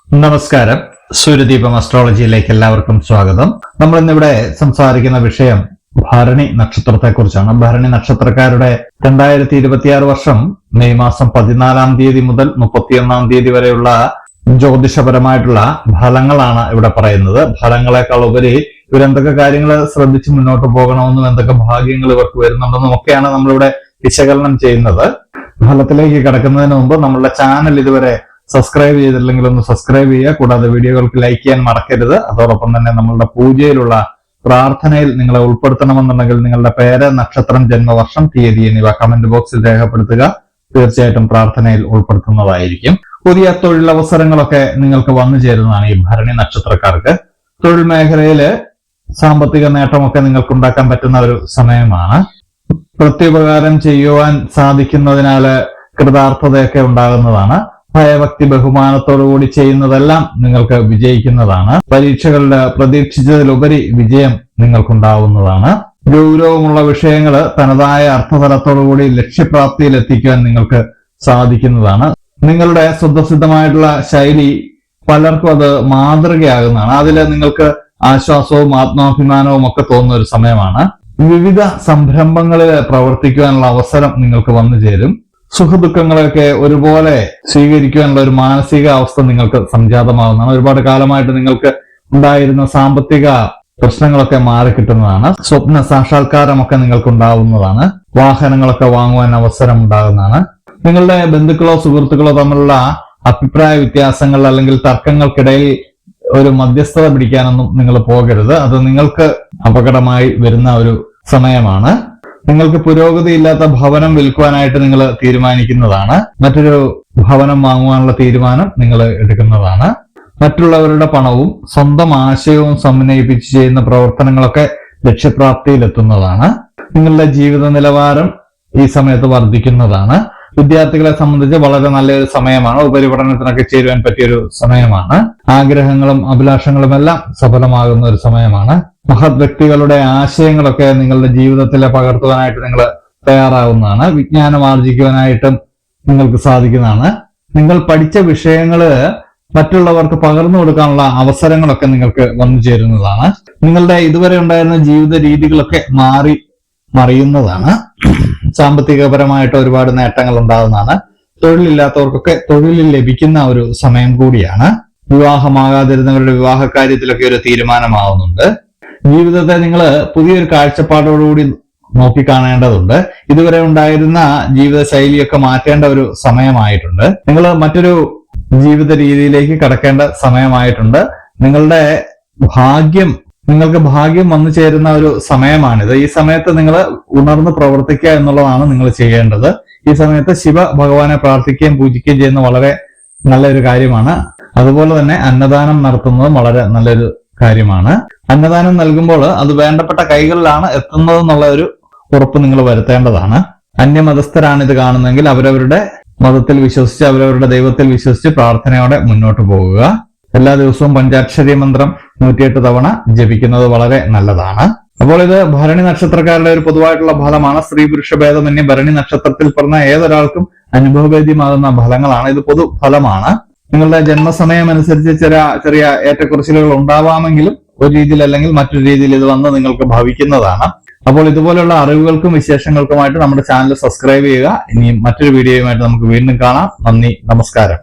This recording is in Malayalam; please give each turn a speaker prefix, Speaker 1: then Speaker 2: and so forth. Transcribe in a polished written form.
Speaker 1: നമസ്കാരം. സൂര്യദീപം അസ്ട്രോളജിയിലേക്ക് എല്ലാവർക്കും സ്വാഗതം. നമ്മൾ ഇന്നിവിടെ സംസാരിക്കുന്ന വിഷയം ഭരണി നക്ഷത്രത്തെ കുറിച്ചാണ്. ഭരണി നക്ഷത്രക്കാരുടെ 2026 വർഷം മെയ് മാസം 14 തീയതി മുതൽ 31 തീയതി വരെയുള്ള ജ്യോതിഷപരമായിട്ടുള്ള ഫലങ്ങളാണ് ഇവിടെ പറയുന്നത്. ഫലങ്ങളെക്കാൾ ഉപരി ഇവരെന്തൊക്കെ കാര്യങ്ങൾ ശ്രദ്ധിച്ച് മുന്നോട്ട് പോകണമെന്നും എന്തൊക്കെ ഭാഗ്യങ്ങൾ ഇവർക്ക് വരുന്നുണ്ടെന്നും ഒക്കെയാണ് നമ്മളിവിടെ വിശകലനം ചെയ്യുന്നത്. ഫലത്തിലേക്ക് കടക്കുന്നതിന് മുമ്പ് നമ്മളുടെ ചാനൽ ഇതുവരെ സബ്സ്ക്രൈബ് ചെയ്തില്ലെങ്കിൽ ഒന്ന് സബ്സ്ക്രൈബ് ചെയ്യുക. കൂടാതെ വീഡിയോകൾക്ക് ലൈക്ക് ചെയ്യാൻ മറക്കരുത്. അതോടൊപ്പം തന്നെ നമ്മളുടെ പൂജയിലുള്ള പ്രാർത്ഥനയിൽ നിങ്ങളെ ഉൾപ്പെടുത്തണമെന്നുണ്ടെങ്കിൽ നിങ്ങളുടെ പേര്, നക്ഷത്രം, ജന്മവർഷം, തീയതി എന്നിവ കമന്റ് ബോക്സിൽ രേഖപ്പെടുത്തുക. തീർച്ചയായിട്ടും പ്രാർത്ഥനയിൽ ഉൾപ്പെടുത്തുന്നതായിരിക്കും. പുതിയ തൊഴിലവസരങ്ങളൊക്കെ നിങ്ങൾക്ക് വന്നു ചേരുന്നതാണ് ഈ ഭരണി നക്ഷത്രക്കാർക്ക്. തൊഴിൽ മേഖലയില് സാമ്പത്തിക നേട്ടമൊക്കെ നിങ്ങൾക്ക് ഉണ്ടാക്കാൻ പറ്റുന്ന ഒരു സമയമാണ്. പ്രത്യുപകാരം ചെയ്യുവാൻ സാധിക്കുന്നതിനാല് കൃതാർത്ഥതയൊക്കെ ഉണ്ടാകുന്നതാണ്. ഭയഭക്തി ബഹുമാനത്തോടുകൂടി ചെയ്യുന്നതെല്ലാം നിങ്ങൾക്ക് വിജയിക്കുന്നതാണ്. പരീക്ഷകളിൽ പ്രതീക്ഷിച്ചതിലുപരി വിജയം നിങ്ങൾക്കുണ്ടാവുന്നതാണ്. ഗൗരവമുള്ള വിഷയങ്ങൾ തനതായ അർത്ഥതലത്തോടുകൂടി ലക്ഷ്യപ്രാപ്തിയിൽ എത്തിക്കുവാൻ നിങ്ങൾക്ക് സാധിക്കുന്നതാണ്. നിങ്ങളുടെ സ്വതസിദ്ധമായിട്ടുള്ള ശൈലി പലർക്കും അത് മാതൃകയാകുന്നതാണ്. അതിൽ നിങ്ങൾക്ക് ആശ്വാസവും ആത്മാഭിമാനവും ഒക്കെ തോന്നുന്ന ഒരു സമയമാണ്. വിവിധ സംരംഭങ്ങളിൽ പ്രവർത്തിക്കുവാനുള്ള അവസരം നിങ്ങൾക്ക് വന്നു ചേരും. സുഖദുഃഖങ്ങളൊക്കെ ഒരുപോലെ സ്വീകരിക്കുവാനുള്ള ഒരു മാനസിക അവസ്ഥ നിങ്ങൾക്ക് സംജാതമാകുന്നതാണ്. ഒരുപാട് കാലമായിട്ട് നിങ്ങൾക്ക് ഉണ്ടായിരുന്ന സാമ്പത്തിക പ്രശ്നങ്ങളൊക്കെ മാറിക്കിട്ടുന്നതാണ്. സ്വപ്ന സാക്ഷാത്കാരമൊക്കെ നിങ്ങൾക്ക് ഉണ്ടാവുന്നതാണ്. വാഹനങ്ങളൊക്കെ വാങ്ങുവാൻ അവസരം ഉണ്ടാകുന്നതാണ്. നിങ്ങളുടെ ബന്ധുക്കളോ സുഹൃത്തുക്കളോ തമ്മിലുള്ള അഭിപ്രായ വ്യത്യാസങ്ങൾ അല്ലെങ്കിൽ തർക്കങ്ങൾക്കിടയിൽ ഒരു മധ്യസ്ഥത പിടിക്കാനൊന്നും നിങ്ങൾ പോകരുത്. അത് നിങ്ങൾക്ക് അപകടമായി വരുന്ന ഒരു സമയമാണ്. നിങ്ങൾക്ക് പുരോഗതിയില്ലാത്ത ഭവനം വിൽക്കുവാനായിട്ട് നിങ്ങൾ തീരുമാനിക്കുന്നതാണ്. മറ്റൊരു ഭവനം വാങ്ങുവാനുള്ള തീരുമാനം നിങ്ങൾ എടുക്കുന്നതാണ്. മറ്റുള്ളവരുടെ പണവും സ്വന്തം ആശയവും സമന്വയിപ്പിച്ച് ചെയ്യുന്ന പ്രവർത്തനങ്ങളൊക്കെ ലക്ഷ്യപ്രാപ്തിയിലെത്തുന്നതാണ്. നിങ്ങളുടെ ജീവിത നിലവാരം ഈ സമയത്ത് വർദ്ധിക്കുന്നതാണ്. വിദ്യാർത്ഥികളെ സംബന്ധിച്ച് വളരെ നല്ലൊരു സമയമാണ്. ഉപരിപഠനത്തിനൊക്കെ ചേരുവാൻ പറ്റിയൊരു സമയമാണ്. ആഗ്രഹങ്ങളും അഭിലാഷങ്ങളും എല്ലാം സഫലമാകുന്ന ഒരു സമയമാണ്. മഹത് വ്യക്തികളുടെ ആശയങ്ങളൊക്കെ നിങ്ങളുടെ ജീവിതത്തിൽ പകർത്തുവാനായിട്ട് നിങ്ങൾ തയ്യാറാവുന്നതാണ്. വിജ്ഞാനം ആർജിക്കുവാനായിട്ടും നിങ്ങൾക്ക് സാധിക്കുന്നതാണ്. നിങ്ങൾ പഠിച്ച വിഷയങ്ങള് മറ്റുള്ളവർക്ക് പകർന്നു കൊടുക്കാനുള്ള അവസരങ്ങളൊക്കെ നിങ്ങൾക്ക് വന്നു ചേരുന്നതാണ്. നിങ്ങളുടെ ഇതുവരെ ഉണ്ടായിരുന്ന ജീവിത രീതികളൊക്കെ മറിയുന്നതാണ്. സാമ്പത്തികപരമായിട്ട് ഒരുപാട് നേട്ടങ്ങൾ ഉണ്ടാകുന്നതാണ്. തൊഴിലില്ലാത്തവർക്കൊക്കെ തൊഴിൽ ലഭിക്കുന്ന ഒരു സമയം കൂടിയാണ്. വിവാഹമാകാതിരുന്നവരുടെ വിവാഹ കാര്യത്തിലൊക്കെ ഒരു തീരുമാനമാവുന്നുണ്ട്. ജീവിതത്തെ നിങ്ങൾ പുതിയൊരു കാഴ്ചപ്പാടോടുകൂടി നോക്കിക്കാണേണ്ടതുണ്ട്. ഇതുവരെ ഉണ്ടായിരുന്ന ജീവിത ശൈലിയൊക്കെ മാറ്റേണ്ട ഒരു സമയമായിട്ടുണ്ട്. നിങ്ങൾ മറ്റൊരു ജീവിത രീതിയിലേക്ക് കടക്കേണ്ട സമയമായിട്ടുണ്ട്. നിങ്ങൾക്ക് ഭാഗ്യം വന്നു ചേരുന്ന ഒരു സമയമാണിത്. ഈ സമയത്ത് നിങ്ങൾ ഉണർന്ന് പ്രവർത്തിക്കുക എന്നുള്ളതാണ് നിങ്ങൾ ചെയ്യേണ്ടത്. ഈ സമയത്ത് ശിവ ഭഗവാനെ പ്രാർത്ഥിക്കുകയും പൂജിക്കുകയും ചെയ്യുന്നത് വളരെ നല്ലൊരു കാര്യമാണ്. അതുപോലെ തന്നെ അന്നദാനം നടത്തുന്നതും വളരെ നല്ലൊരു കാര്യമാണ്. അന്നദാനം നൽകുമ്പോൾ അത് വേണ്ടപ്പെട്ട കൈകളിലാണ് എത്തുന്നതെന്നുള്ള ഒരു ഉറപ്പ് നിങ്ങൾ വരുത്തേണ്ടതാണ്. അന്യമതസ്ഥരാണ് ഇത് കാണുന്നതെങ്കിൽ അവരവരുടെ മതത്തിൽ വിശ്വസിച്ച് അവരവരുടെ ദൈവത്തിൽ വിശ്വസിച്ച് പ്രാർത്ഥനയോടെ മുന്നോട്ട് പോകുക. എല്ലാ ദിവസവും പഞ്ചാക്ഷരി മന്ത്രം 108 തവണ ജപിക്കുന്നത് വളരെ നല്ലതാണ്. അപ്പോൾ ഇത് ഭരണി നക്ഷത്രക്കാരുടെ ഒരു പൊതുവായിട്ടുള്ള ഫലമാണ്. സ്ത്രീ പുരുഷ ഭേദമന്യേ ഭരണി നക്ഷത്രത്തിൽ പറഞ്ഞ ഏതൊരാൾക്കും അനുഭവവേദ്യമാകുന്ന ഫലങ്ങളാണ്. ഇത് പൊതു ഫലമാണ്. നിങ്ങളുടെ ജന്മസമയം അനുസരിച്ച് ചെറിയ ഏറ്റക്കുറച്ചിലുകൾ ഉണ്ടാവാമെങ്കിലും ഒരു രീതിയിൽ അല്ലെങ്കിൽ മറ്റൊരു രീതിയിൽ ഇത് വന്ന് നിങ്ങൾക്ക് ഭവിക്കുന്നതാണ്. അപ്പോൾ ഇതുപോലെയുള്ള അറിവുകൾക്കും വിശേഷങ്ങൾക്കുമായിട്ട് നമ്മുടെ ചാനൽ സബ്സ്ക്രൈബ് ചെയ്യുക. ഇനിയും മറ്റൊരു വീഡിയോയുമായിട്ട് നമുക്ക് വീണ്ടും കാണാം. നന്ദി, നമസ്കാരം.